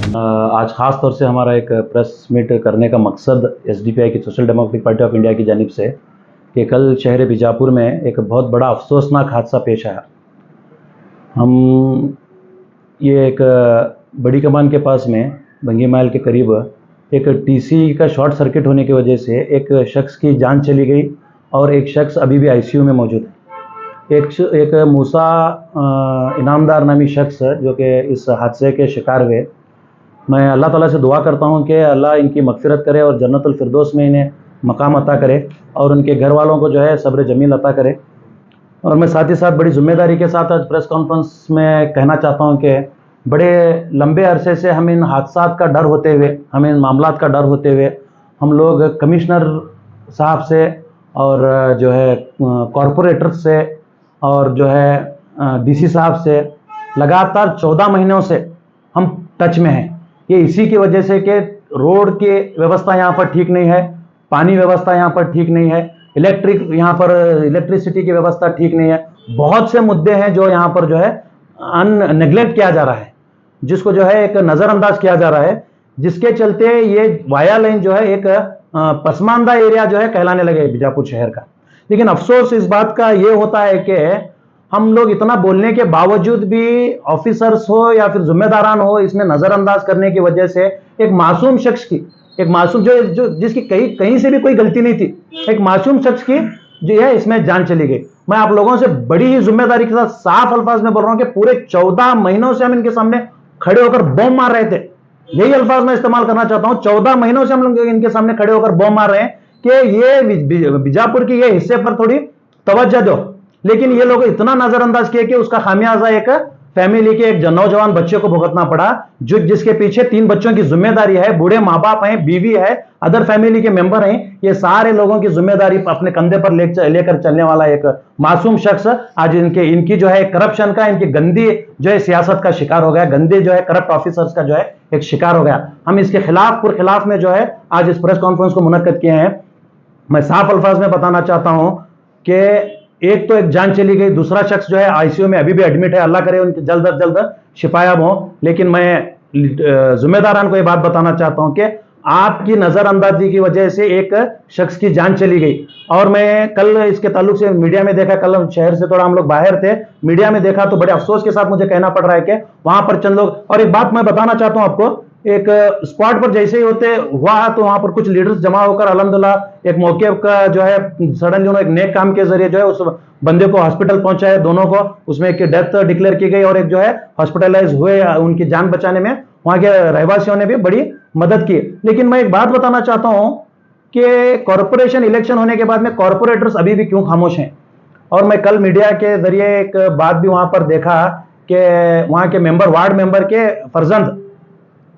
आज ख़ास तौर से हमारा एक प्रेस मीट करने का मकसद एसडीपीआई की social democratic party of India की जानिब से कि कल शहर बीजापुर में एक बहुत बड़ा अफसोसनाक हादसा पेश आया। हम ये एक बड़ी कमान के पास में बंगी माइल के करीब एक टीसी का शॉर्ट सर्किट होने की वजह से एक शख्स की जान चली गई और एक शख्स अभी भी आईसीयू में मौजूद है। एक मूसा इनामदार नामी शख्स जो कि इस हादसे के शिकार हुए। मैं अल्लाह ताला से दुआ करता हूँ कि अल्लाह इनकी मग़फ़िरत करे और जन्नतुल फिरदौस में इन्हें मकाम अता करे और उनके घर वालों को जो है सब्र जमील अता करे। और मैं साथ ही साथ बड़ी ज़िम्मेदारी के साथ आज प्रेस कॉन्फ्रेंस में कहना चाहता हूँ कि बड़े लंबे अरसे से हम इन हादसात का डर होते हुए, हमें इन मामलात का डर होते हुए हम लोग कमिश्नर साहब से और जो है कॉरपोरेटर से और जो है डीसी साहब से लगातार 14 महीनों से हम टच में हैं। ये इसी की वजह से कि रोड की व्यवस्था यहाँ पर ठीक नहीं है, पानी व्यवस्था यहाँ पर ठीक नहीं है, इलेक्ट्रिसिटी की व्यवस्था ठीक नहीं है। बहुत से मुद्दे हैं जो यहाँ पर जो है नेग्लेक्ट किया जा रहा है, जिसको जो है एक नज़रअंदाज किया जा रहा है, जिसके चलते ये वाया लाइन जो है एक पसमानदा एरिया जो है कहलाने लगे बीजापुर शहर का। लेकिन अफसोस इस बात का ये होता है कि हम लोग इतना बोलने के बावजूद भी ऑफिसर्स हो या फिर जिम्मेदारान हो, इसमें नजरअंदाज करने की वजह से एक मासूम शख्स की, एक मासूम जो जिसकी कहीं से भी कोई गलती नहीं थी, एक मासूम शख्स की जो है इसमें जान चली गई। मैं आप लोगों से बड़ी ही जिम्मेदारी के साथ साफ अल्फाज में बोल रहा हूं कि पूरे 14 महीनों से हम इनके सामने खड़े होकर बम मार रहे थे। यही अल्फाज मैं इस्तेमाल करना चाहता हूं। 14 महीनों से हम लोग इनके सामने खड़े होकर बम मार रहे हैं कि ये बीजापुर की ये हिस्से पर थोड़ी तवज्जो दो, लेकिन ये लोग इतना नजरअंदाज किए कि उसका खामियाजा एक फैमिली के एक नौजवान बच्चे को भुगतना पड़ा, जिसके पीछे 3 बच्चों की जिम्मेदारी है, बूढ़े माँ बाप हैं, बीवी है, अदर फैमिली के मेंबर हैं। ये सारे लोगों की जिम्मेदारी अपने कंधे पर लेकर चलने वाला एक मासूम शख्स आज इनकी जो है करप्शन का, इनकी गंदी जो है सियासत का शिकार हो गया, गंदे जो है करप्ट ऑफिसर्स का जो है एक शिकार हो गया। हम इसके खिलाफ में जो है आज इस प्रेस कॉन्फ्रेंस को मुनक्कद किए हैं। मैं साफ अल्फाज में बताना चाहता हूं कि एक तो एक जान चली गई, दूसरा शख्स जो है आईसीयू में अभी भी एडमिट है, अल्लाह करे उनकी जल्द अज जल्द शिफायाब हो। लेकिन मैं जिम्मेदारान को ये बात बताना चाहता हूं कि आपकी नजरअंदाजी की वजह से एक शख्स की जान चली गई। और मैं कल इसके ताल्लुक से मीडिया में देखा, कल शहर से थोड़ा हम लोग बाहर थे, मीडिया में देखा तो बड़े अफसोस के साथ मुझे कहना पड़ रहा है कि वहां पर चंद लोग, और एक बात मैं बताना चाहता हूं आपको, एक स्पॉट पर जैसे ही होते हुआ तो वहां पर कुछ लीडर्स जमा होकर अल्हम्दुलिल्लाह एक मौके का जो है सडनली उन्होंने एक नेक काम के जरिए जो है उस बंदे को हॉस्पिटल पहुंचाया, दोनों को, उसमें एक डेथ डिक्लेयर की गई और एक जो है हॉस्पिटलाइज हुए, उनकी जान बचाने में वहां के रहवासियों ने भी बड़ी मदद की। लेकिन मैं एक बात बताना चाहता हूं कि कॉरपोरेशन इलेक्शन होने के बाद में कॉरपोरेटर्स अभी भी क्यों खामोश हैं। और मैं कल मीडिया के जरिए एक बात भी वहां पर देखा कि वहां के वार्ड मेंबर के फर्जंद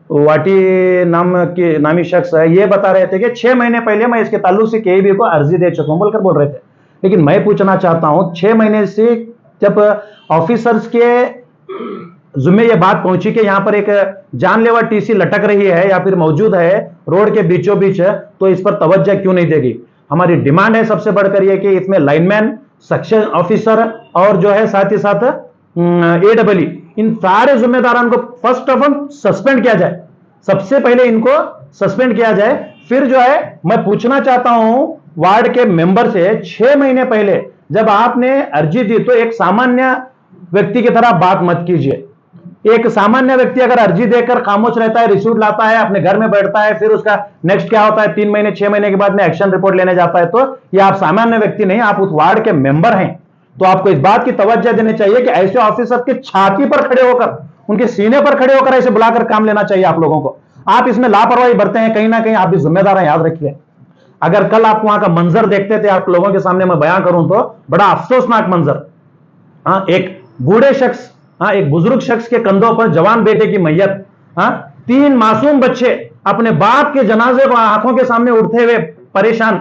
वाटी नामी शख्स है, ये बता रहे थे कि 6 महीने पहले मैं इसके ताल्लुक से केईबी को अर्जी दे चुका हूं बोलकर बोल रहे थे। लेकिन मैं पूछना चाहता हूं, 6 महीने से जब ऑफिसर्स के जुम्मे ये बात पहुंची कि यहां पर एक जानलेवा टीसी लटक रही है या फिर मौजूद है रोड के बीचों बीच, तो इस पर तवज्जो क्यों नहीं देगी। हमारी डिमांड है सबसे बढ़कर यह कि इसमें लाइनमैन, सेक्शन ऑफिसर और जो है साथ ही साथ AEE, इन सारे जिम्मेदारों को फर्स्ट ऑफ ऑल सस्पेंड किया जाए। सबसे पहले इनको सस्पेंड किया जाए। फिर जो है मैं पूछना चाहता हूं वार्ड के मेंबर से, 6 महीने पहले जब आपने अर्जी दी तो एक सामान्य व्यक्ति की तरह बात मत कीजिए। एक सामान्य व्यक्ति अगर अर्जी देकर खामोश रहता है, रिसीट लाता है, अपने घर में बैठता है, फिर उसका नेक्स्ट क्या होता है, 3 महीने 6 महीने के बाद में एक्शन रिपोर्ट लेने जाता है, तो ये आप सामान्य व्यक्ति नहीं, आप उस वार्ड के मेंबर हैं। तो आपको इस बात की तवज्जो देनी चाहिए कि ऐसे ऑफिसर के छाती पर खड़े होकर, उनके सीने पर खड़े होकर ऐसे बुलाकर काम लेना चाहिए आप लोगों को। आप इसमें लापरवाही बरते हैं, कहीं ना कहीं आप भी जिम्मेदार हैं, याद रखिए। अगर कल आप वहां का मंजर देखते थे, आप लोगों के सामने मैं बयां करूं तो बड़ा अफसोसनाक मंजर। एक बूढ़े शख्स, एक बुजुर्ग शख्स के कंधों पर जवान बेटे की मैयत, 3 मासूम बच्चे अपने बाप के जनाजे को आंखों के सामने उठते हुए परेशान,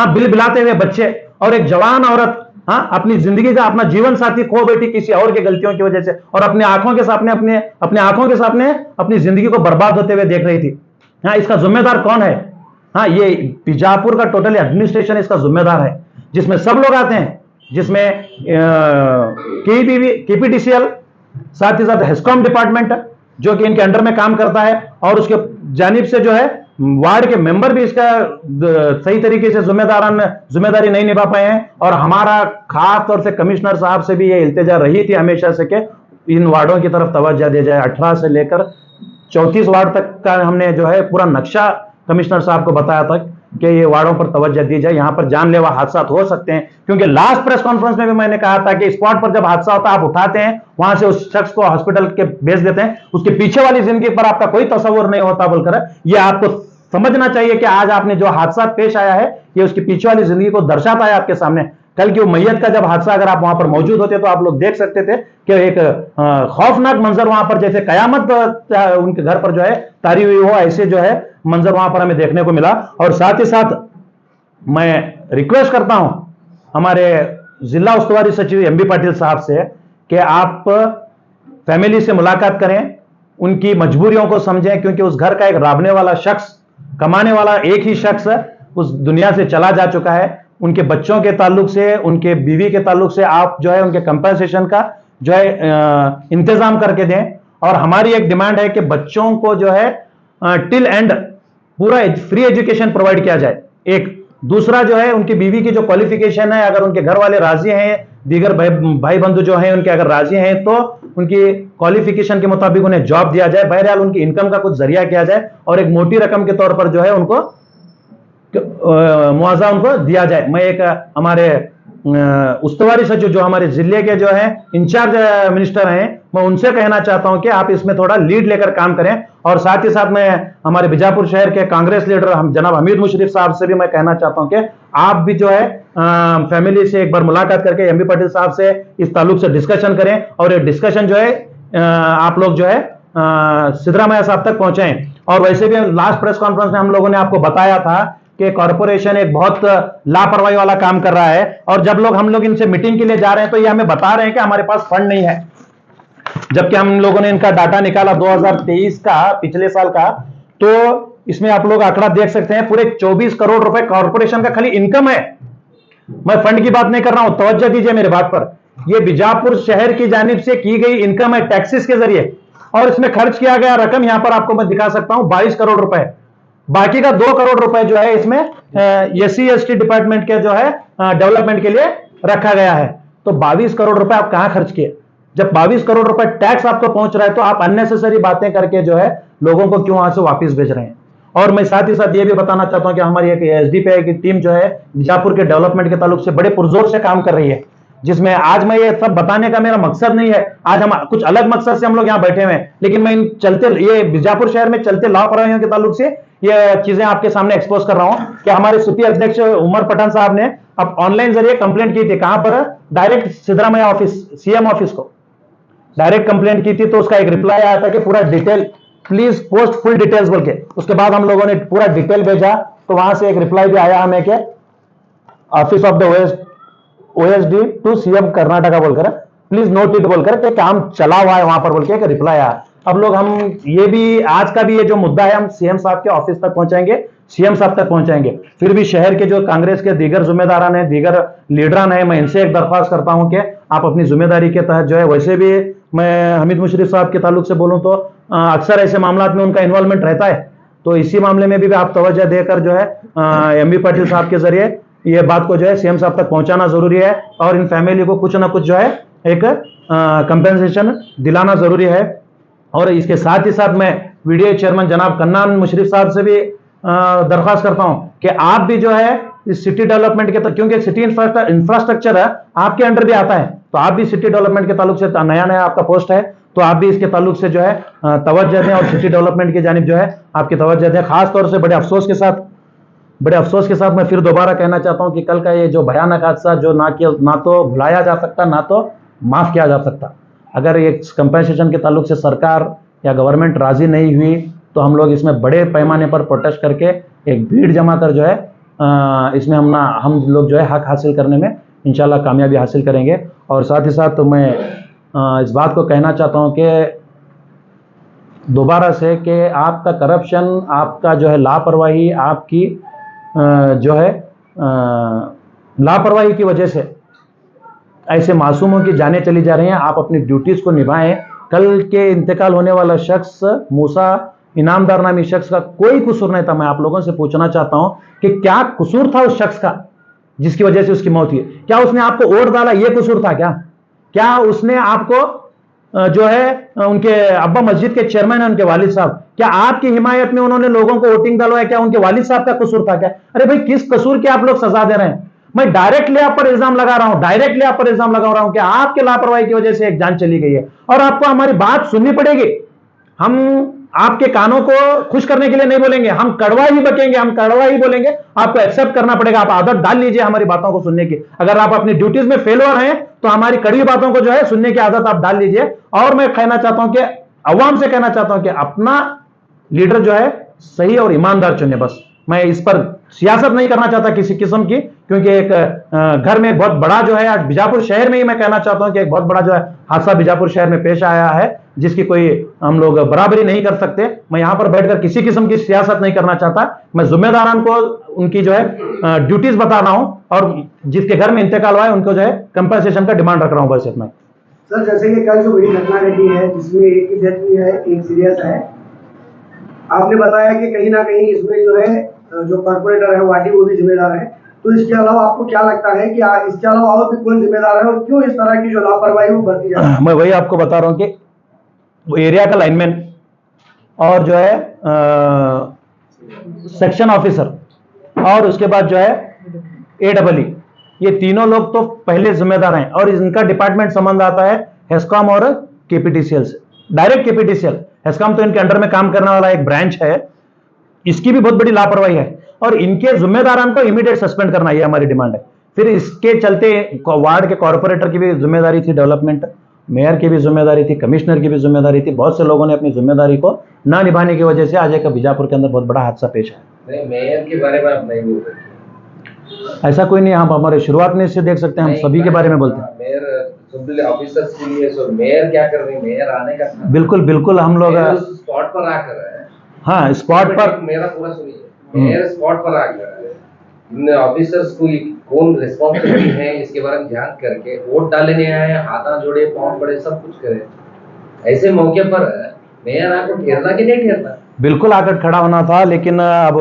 बिलबिलाते हुए बच्चे, और एक जवान औरत अपनी जिंदगी का अपना जीवन साथी खो बैठी किसी और के गलतियों की वजह से, और अपने आंखों के सामने अपने आंखों के सामने अपनी जिंदगी को बर्बाद होते हुए देख रही थी। इसका जिम्मेदार कौन है? ये बीजापुर का टोटली एडमिनिस्ट्रेशन इसका जिम्मेदार है, जिसमें सब लोग आते हैं, जिसमें KPDCL, साथ ही साथ हेस्कॉम डिपार्टमेंट, जो कि इनके अंडर में काम करता है, और उसके जानिब से जो है वार्ड के मेंबर भी इसका सही तरीके से जिम्मेदारी नहीं निभा पाए हैं। और हमारा खास तौर से कमिश्नर साहब से भी ये इल्तिजा रही थी हमेशा से कि इन वार्डों की तरफ तवज्जो दी जाए। 18 से लेकर 34 वार्ड तक का हमने जो है पूरा नक्शा कमिश्नर साहब को बताया था कि ये वार्डों पर तवज्जो दी जाए, यहाँ पर जानलेवा हादसा हो सकते हैं। क्योंकि लास्ट प्रेस कॉन्फ्रेंस में भी मैंने कहा था कि स्पॉट पर जब हादसा होता है आप उठाते हैं, वहां से उस शख्स को हॉस्पिटल के भेज देते हैं, उसके पीछे वाली जिंदगी पर आपका कोई तस्वुर नहीं होता बोलकर ये आपको समझना चाहिए कि आज आपने जो हादसा पेश आया है ये उसकी पीछे वाली जिंदगी को दर्शाता है आपके सामने। कल की वो मैयत का जब हादसा, अगर आप वहां पर मौजूद होते तो आप लोग देख सकते थे कि एक खौफनाक मंजर वहां पर, जैसे कयामत उनके घर पर जो है तारी हुई हो, ऐसे जो है मंजर वहां पर हमें देखने को मिला। और साथ ही साथ मैं रिक्वेस्ट करता हूं हमारे जिला उस्तुवारी सचिव एमबी पाटिल साहब से कि आप फैमिली से मुलाकात करें, उनकी मजबूरियों को समझें, क्योंकि उस घर का एक राबने वाला शख्स, कमाने वाला एक ही शख्स उस दुनिया से चला जा चुका है। उनके बच्चों के ताल्लुक से, उनके बीवी के ताल्लुक से आप जो है उनके कंपनसेशन का जो है इंतजाम करके दें। और हमारी एक डिमांड है कि बच्चों को जो है टिल एंड पूरा फ्री एजुकेशन प्रोवाइड किया जाए। एक दूसरा जो है उनकी बीवी की जो क्वालिफिकेशन है, अगर उनके घर वाले राजी हैं, दीगर भाई बंधु जो हैं उनके अगर राजी हैं, तो उनकी क्वालिफिकेशन के मुताबिक उन्हें जॉब दिया जाए। बहरहाल उनकी इनकम का कुछ जरिया किया जाए और एक मोटी रकम के तौर पर जो है उनको मुआवजा उनको दिया जाए। मैं एक हमारे उस्तवारी सचिव जो हमारे जिले के जो है इंचार्ज मिनिस्टर हैं, मैं उनसे कहना चाहता हूं कि आप इसमें थोड़ा लीड लेकर काम करें। और साथ ही साथ मैं हमारे बीजापुर शहर के कांग्रेस लीडर हम जनाब हमीद मुशर्रफ साहब से भी मैं कहना चाहता हूं कि आप भी जो है फैमिली से एक बार मुलाकात करके एमबी पाटिल साहब से इस ताल्लुक से डिस्कशन करें, और ये डिस्कशन जो है आप लोग जो है सिद्धरामैया साहब तक पहुंचाएं। और वैसे भी लास्ट प्रेस कॉन्फ्रेंस में हम लोगों ने आपको बताया था कि कॉर्पोरेशन एक बहुत लापरवाही वाला काम कर रहा है, और जब हम लोग इनसे मीटिंग के लिए जा रहे हैं तो ये हमें बता रहे हैं कि हमारे पास फंड नहीं है, जबकि हम लोगों ने इनका डाटा निकाला 2023 का, पिछले साल का, तो इसमें आप लोग आंकड़ा देख सकते हैं पूरे 24 करोड़ रुपए कॉर्पोरेशन का खाली इनकम है। मैं फंड की बात नहीं कर रहा हूं, तवज्जो दीजिए मेरे बात पर। यह बीजापुर शहर की जानिब से की गई इनकम है टैक्सेस के जरिए, और इसमें खर्च किया गया रकम यहां पर आपको मैं दिखा सकता हूं 22 करोड़ रुपए। बाकी का 2 करोड़ रुपए जो है इसमें एससी एसटी डिपार्टमेंट के जो है डेवलपमेंट के लिए रखा गया है। तो 22 करोड़ रुपए आप कहां खर्च किए? जब 22 करोड़ रुपए टैक्स आपको पहुंच रहा है तो आप अननेसेसरी बातें करके जो है लोगों को क्यों वहां से वापस भेज रहे हैं? और मैं साथ ही साथ ये भी बताना चाहता हूं कि हमारी एक एसडीपीआई की टीम जो है बीजापुर के डेवलपमेंट के ताल्लुक से बड़े पुरजोर से काम कर रही है, जिसमें आज मैं ये सब बताने का मेरा मकसद नहीं है, आज हम कुछ अलग मकसद से हम लोग यहाँ बैठे हुए हैं, लेकिन मैं इन चलते ये बीजापुर शहर में चलते लापरवाहियों के ताल्लुक से ये चीजें आपके सामने एक्सपोज कर रहा हूं कि हमारे सूफी अध्यक्ष उमर पठान साहब ने अब ऑनलाइन जरिए कंप्लेंट की थी। कहां पर? Direct Siddaramaiah office, CM office को डायरेक्ट कंप्लेंट की थी, तो उसका एक रिप्लाई आया था कि पूरा detail please post full details बोल के। उसके बाद हम लोगों ने पूरा डिटेल भेजा, तो वहां से एक रिप्लाई भी आया हमें कि office of the OSD to CM Karnataka बोलकर प्लीज नोट इट बोलकर के काम चला हुआ है वहां पर बोल के एक रिप्लाई आया। अब लोग हम ये भी आज का भी ये जो मुद्दा है हम सीएम साहब के ऑफिस तक पहुंचाएंगे, सीएम साहब तक पहुंचाएंगे। फिर भी शहर के जो कांग्रेस के दीगर जिम्मेदारान है, दीगर लीडरान है, मैं इनसे एक दरख्वास्त करता हूं कि आप अपनी जिम्मेदारी के तहत जो है, वैसे भी मैं हमीद मुशर्रफ साहब के ताल्लुक से बोलूं तो अक्सर ऐसे मामला में उनका इन्वॉल्वमेंट रहता है, तो इसी मामले में भी आप तवज्जो देकर जो है एमबी पाटिल साहब के जरिए ये बात को जो है सीएम साहब तक पहुंचाना जरूरी है, और इन फैमिली को कुछ ना कुछ जो है एक कंपेंसेशन दिलाना जरूरी है। और इसके साथ ही साथ मैं वीडियो चेयरमैन जनाब कन्नान मुशर्रफ साहब से भी दरख्वास्त करता हूं कि आप भी जो है इस सिटी डेवलपमेंट के, क्योंकि सिटी इंफ्रास्ट्रक्चर है आपके अंडर भी आता है, तो आप भी सिटी डेवलपमेंट के ताल्लुक से नया नया आपका पोस्ट है, तो आप भी इसके ताल्लुक से जो है तवज्जो दें और सिटी डेवलपमेंट की जानिब जो है आपकी तवज्जो दें। खास तौर से बड़े अफसोस के साथ मैं फिर दोबारा कहना चाहता हूं कि कल का ये जो भयानक हादसा जो ना तो भुलाया जा सकता, ना तो माफ किया जा सकता। अगर ये कंपेंसेशन के ताल्लुक से सरकार या गवर्नमेंट राजी नहीं हुई तो हम लोग इसमें बड़े पैमाने पर प्रोटेस्ट करके एक भीड़ जमा कर जो है इसमें हम लोग जो है हक हासिल करने में इंशाल्लाह कामयाबी हासिल करेंगे। और साथ ही साथ तो मैं इस बात को कहना चाहता हूं कि दोबारा से कि आपका करप्शन, आपका जो है लापरवाही, आपकी जो है लापरवाही की वजह से ऐसे मासूमों की जानें चली जा रही हैं। आप अपनी ड्यूटीज़ को निभाएं कल के इंतकाल होने वाला शख्स मूसा इनामदार नामी शख्स का कोई कसूर नहीं था। मैं आप लोगों से पूछना चाहता हूं कि क्या कसूर था उस शख्स का जिसकी वजह से उसकी मौत हुई? क्या उसने आपको वोट डाला, यह कसूर था क्या? क्या उसने आपको जो है उनके अब्बा मस्जिद के चेयरमैन है, उनके वालिद साहब, क्या आपकी हिमायत में उन्होंने लोगों को वोटिंग डलवाया? क्या उनके वालिद साहब का कसूर था क्या? अरे भाई, किस कसूर की आप लोग सजा दे रहे हैं? मैं डायरेक्टली आप पर इल्जाम लगा रहा हूं, डायरेक्टली आप पर इल्जाम लगा रहा हूं कि आपके लापरवाही की वजह से एक जान चली गई है और आपको हमारी बात सुननी पड़ेगी। हम आपके कानों को खुश करने के लिए नहीं बोलेंगे, हम कड़वा ही बकेंगे, हम कड़वा ही बोलेंगे। आपको एक्सेप्ट करना पड़ेगा, आप आदत डाल लीजिए हमारी बातों को सुनने की। अगर आप अपनी ड्यूटीज में फेलियर हैं तो हमारी कड़वी बातों को जो है सुनने की आदत आप डाल लीजिए। और मैं कहना चाहता हूं कि अवाम से कहना चाहता हूं कि अपना लीडर जो है सही और ईमानदार चुने। बस मैं इस पर सियासत नहीं करना चाहता किसी किस्म की, क्योंकि एक घर में बहुत बड़ा जो है आज बीजापुर शहर में ही मैं कहना चाहता हूं कि एक बहुत बड़ा जो है हादसा बीजापुर शहर में पेश आया है, जिसकी कोई हम लोग बराबरी नहीं कर सकते। मैं यहां पर बैठकर किसी किस्म की सियासत नहीं करना चाहता। मैं जिम्मेदारान को उनकी जो है ड्यूटीज बता रहा हूं और जिसके घर में इंतकाल हुआ है उनको जो है कंपनसेशन का डिमांड रख रहा हूं। बस इतना। सर, जैसे कि कल जो बड़ी घटना घटी है जिसमें एक की डेथ हुई है, एक सीरियस है, आपने बताया कि कहीं ना कहीं इसमें जो है जो कॉर्पोरेटर है वाडी वो भी जिम्मेदार है, तो इसके अलावा आपको क्या लगता है कि इसके अलावा और भी कौन जिम्मेदार है और क्यों इस तरह की जो लापरवाही वो बरती जा रही है? मैं वही आपको बता रहा हूं कि वो एरिया का लाइनमैन और जो है सेक्शन ऑफिसर और उसके बाद जो है AEE, ये तीनों लोग तो पहले जिम्मेदार हैं और इनका डिपार्टमेंट संबंध आता है हेस्कॉम और KPTCL से, डायरेक्ट KPTCL। हेस्कॉम तो इनके अंडर में काम करने वाला एक ब्रांच है, इसकी भी बहुत बड़ी लापरवाही है और इनके जिम्मेदारान को इमीडिएट सस्पेंड करना, ये हमारी डिमांड है। फिर इसके चलते वार्ड के कॉर्पोरेटर की भी जिम्मेदारी थी, डेवलपमेंट मेयर की भी जिम्मेदारी थी, कमिश्नर की भी जिम्मेदारी थी। बहुत से लोगों ने अपनी जिम्मेदारी को ना निभाने की वजह से आज एक बीजापुर के अंदर बहुत बड़ा हादसा पेश आया। मेयर के बारे में आप नहीं बोल रहे? ऐसा कोई नहीं, हम हमारे शुरुआत में इससे देख सकते हैं, हम सभी के बारे में बोलते हैं। मेयर ऑफिसर्स के लिए सो मेयर क्या कर रहे हैं? मेयर आने का बिल्कुल बिल्कुल, हम लोग स्पॉट पर आकर है। हाँ, स्पॉट पर मेरा पूरा सुनिए, मेयर स्पॉट पर आकर इन ऑफिसर्स को कौन रिस्पॉन्सिबिलिटी है इसके बारे में ध्यान करके वोट डालने आए, हाथ जोड़े, पाँव पड़े, सब कुछ करे। ऐसे मौके पर मेयर आकर ठहरना कि नहीं ठहरना? बिल्कुल आकर खड़ा होना था, लेकिन अब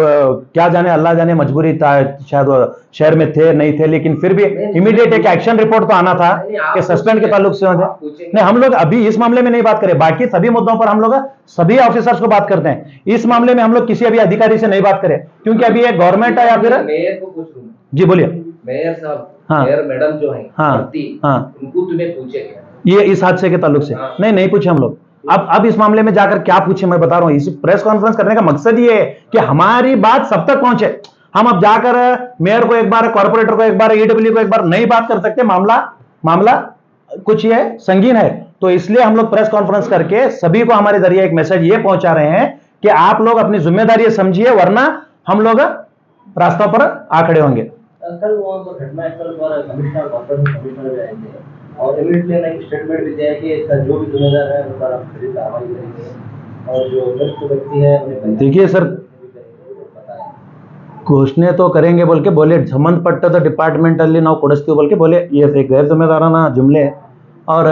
क्या जाने, अल्लाह जाने मजबूरी था, शायद वो शहर में थे नहीं थे, लेकिन फिर भी इमीडिएट एक एक्शन रिपोर्ट तो आना था कि सस्पेंड के ताल्लुक से नहीं। हम लोग अभी इस मामले में नहीं बात करें, बाकी सभी मुद्दों पर हम लोग सभी ऑफिसर्स को बात करते हैं। इस मामले में हम लोग किसी अभी अधिकारी से नहीं बात करें, क्योंकि अभी एक गवर्नमेंट है या फिर मेयर को पूछ लूँ। जी बोलिए। मेयर साहब, हाँ, मेयर मैडम जो है, हाँ, उनको तुम्हें पूछे क्या ये इस हादसे के ताल्लुक से? नहीं पूछे हम लोग। अब इस मामले में जाकर क्या पूछे, मैं बता रहा हूं। इस प्रेस कॉन्फ्रेंस करने का मकसद ये है कि हमारी बात सब तक पहुंचे। हम अब जाकर मेयर को एक बार, कॉर्पोरेटर को एक बार, EEE को एक बार नहीं बात कर सकते। मामला कुछ ये संगीन है, तो इसलिए हम लोग प्रेस कॉन्फ्रेंस करके सभी को हमारे जरिए एक मैसेज ये पहुंचा रहे हैं कि आप लोग अपनी जिम्मेदारी समझिए, वरना हम लोग रास्तों पर आ खड़े होंगे। कल वहां पर घटनास्थल पर कमिश्नर भी आए थे और इमीडिएटली एक स्टेटमेंट भी दिया कि इसका जो भी जिम्मेदार है उन पर हम कड़ी कार्रवाई करेंगे और जो मृत व्यक्ति है उन्हें। देखिए सर, घोषणा तो करेंगे बोल के बोले, संबंध पट्ट तो डिपार्टमेंटली नाउ कोडस्ती बोल के बोले, ये एक गैर जिम्मेदाराना जुमले है और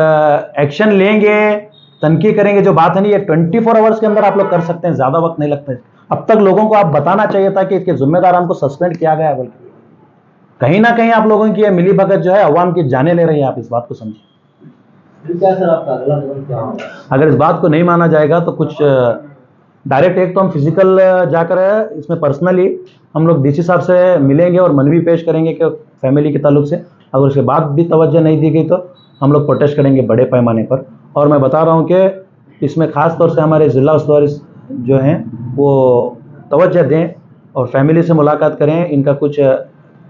एक्शन लेंगे, तनकी करेंगे। जो बात है नहीं, ये 24 आवर्स के अंदर आप लोग कर सकते हैं, ज्यादा वक्त नहीं लगता है। अब तक लोगों को आप बताना चाहिए था कि इसके जिम्मेदारान को सस्पेंड किया गया है बोल के। कहीं ना कहीं आप लोगों की मिली भगत जो है अवाम की जाने ले रही है, आप इस बात को समझिए। क्या सर आपका अगला कदम क्या होगा? अगर इस बात को नहीं माना जाएगा तो कुछ डायरेक्ट, एक तो हम फिजिकल जाकर इसमें पर्सनली हम लोग DC साहब से मिलेंगे और मनवी पेश करेंगे कि फैमिली के ताल्लुक से। अगर उसके बाद भी तवज्जो नहीं दी गई तो हम लोग प्रोटेस्ट करेंगे बड़े पैमाने पर। और मैं बता रहा हूँ कि इसमें खास तौर से हमारे जिला उस्तुवारी जो हैं वो तवज्जो दें और फैमिली से मुलाकात करें। इनका कुछ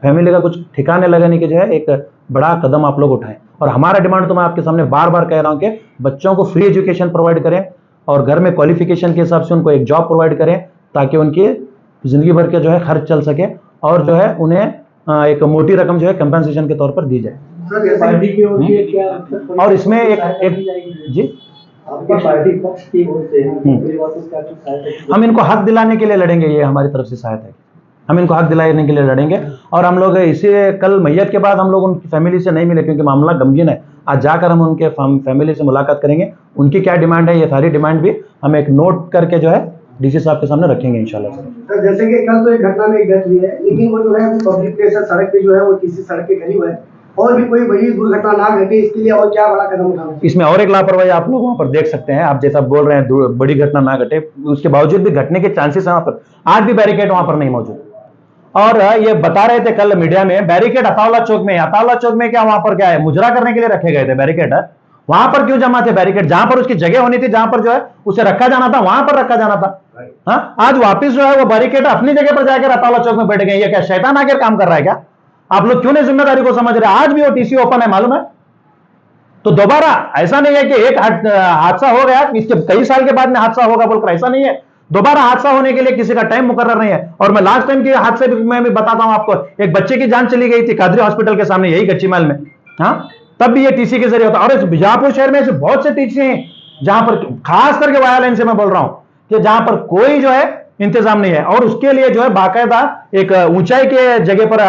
फैमिली का कुछ ठिकाने लगाने के जो है एक बड़ा कदम आप लोग उठाएं। और हमारा डिमांड तो मैं आपके सामने बार बार कह रहा हूं कि बच्चों को फ्री एजुकेशन प्रोवाइड करें और घर में क्वालिफिकेशन के हिसाब से उनको एक जॉब प्रोवाइड करें, ताकि उनकी जिंदगी भर के जो है खर्च चल सके और जो है उन्हें एक मोटी रकम जो है कंपनसेशन के तौर पर दी जाए। और इसमें एक जी, पार्टी पक्ष की ओर से हम इनको हक दिलाने के लिए लड़ेंगे, ये हमारी तरफ से सहायता है। हम इनको हक दिलाने के लिए लड़ेंगे। और हम लोग इसी कल मैयत के बाद हम लोग उनकी फैमिली से नहीं मिले क्योंकि मामला गमगीन है। आज जाकर हम उनके फैमिली से मुलाकात करेंगे, उनकी क्या डिमांड है, ये सारी डिमांड भी हम एक नोट करके जो है डीसी साहब के सामने रखेंगे इंशाल्लाह। सर जैसे कि कल तो एक घटना में एक डेथ हुई है, लेकिन वो जो है पब्लिक प्लेस है, सड़क पे जो है वो किसी सड़क के करीब है, और भी कोई बड़ी दुर्घटना ना घटे इसके लिए और क्या बड़ा कदम उठाना चाहिए? इसमें और एक लापरवाही आप लोग वहां पर देख सकते हैं। आप जैसा बोल रहे हैं बड़ी घटना ना घटे, उसके बावजूद भी घटने के चांसेस है वहां पर। आज भी बैरिकेड वहां पर नहीं मौजूद। और ये बता रहे थे कल मीडिया में बैरिकेड अताउल्ला चौक में, अताउल्ला चौक में क्या वहां पर क्या है, मुजरा करने के लिए रखे गए थे बैरिकेड। वहां पर क्यों जमा थे बैरिकेड? जहां पर उसकी जगह होनी थी, जहां पर जो है उसे रखा जाना था, वहां पर रखा जाना था। हाँ, आज वापिस जो है वो बैरिकेड अपनी जगह पर जाकर अताउल्ला चौक में बैठ गए। ये क्या शैतान आकर काम कर रहा है क्या? आप लोग क्यों नहीं जिम्मेदारी को समझ रहे? आज भी वो टीसी ओपन है, मालूम है। तो दोबारा ऐसा नहीं है कि एक हादसा हो गया, इसके कई साल के बाद में हादसा होगा बोलकर, ऐसा नहीं है। दोबारा हादसा होने के लिए किसी का टाइम मुकर्रर नहीं है। और मैं लास्ट टाइम के हादसे में भी बताता हूं आपको, एक बच्चे की जान चली गई थी कादरी हॉस्पिटल के सामने, यही गच्ची महल में। हाँ, तब भी ये टीसी के जरिए होता। और इस बीजापुर शहर में ऐसे बहुत से टीसी हैं जहां पर, खास करके वाया लाइन से मैं बोल रहा हूं, कि जहां पर कोई जो है इंतजाम नहीं है। और उसके लिए जो है बाकायदा एक ऊंचाई के जगह पर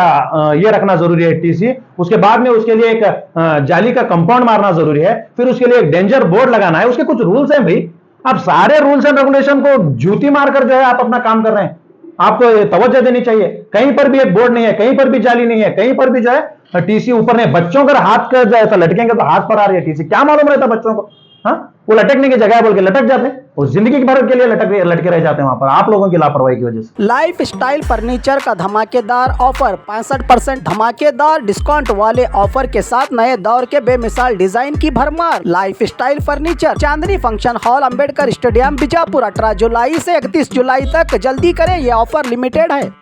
ये रखना जरूरी है टीसी। उसके बाद में उसके लिए एक जाली का कंपाउंड मारना जरूरी है। फिर उसके लिए एक डेंजर बोर्ड लगाना है। उसके कुछ रूल्स हैं भाई। आप सारे रूल्स एंड रेगुलेशन को जूती मारकर जो है आप अपना काम कर रहे हैं। आपको तवज्जो देनी चाहिए। कहीं पर भी एक बोर्ड नहीं है, कहीं पर भी जाली नहीं है, कहीं पर भी जो है टीसी ऊपर नहीं। बच्चों का हाथ कर जो है लटकेंगे तो हाथ पर आ रही है टीसी, क्या मालूम रहता बच्चों को? हाँ, वो लटकने की जगह बोल के लटक जाते हैं, वो जिंदगी भर के लिए लटके रह जाते हैं वहां पर, आप लोगों की लापरवाही की वजह से। लाइफ स्टाइल फर्नीचर का धमाकेदार ऑफर, 65% धमाकेदार डिस्काउंट वाले ऑफर के साथ नए दौर के बेमिसाल डिजाइन की भरमार। Life style furniture, Chandni function hall, Ambedkar stadium, Bijapur, 18 जुलाई से 31 जुलाई तक। जल्दी करें, ये ऑफर लिमिटेड है।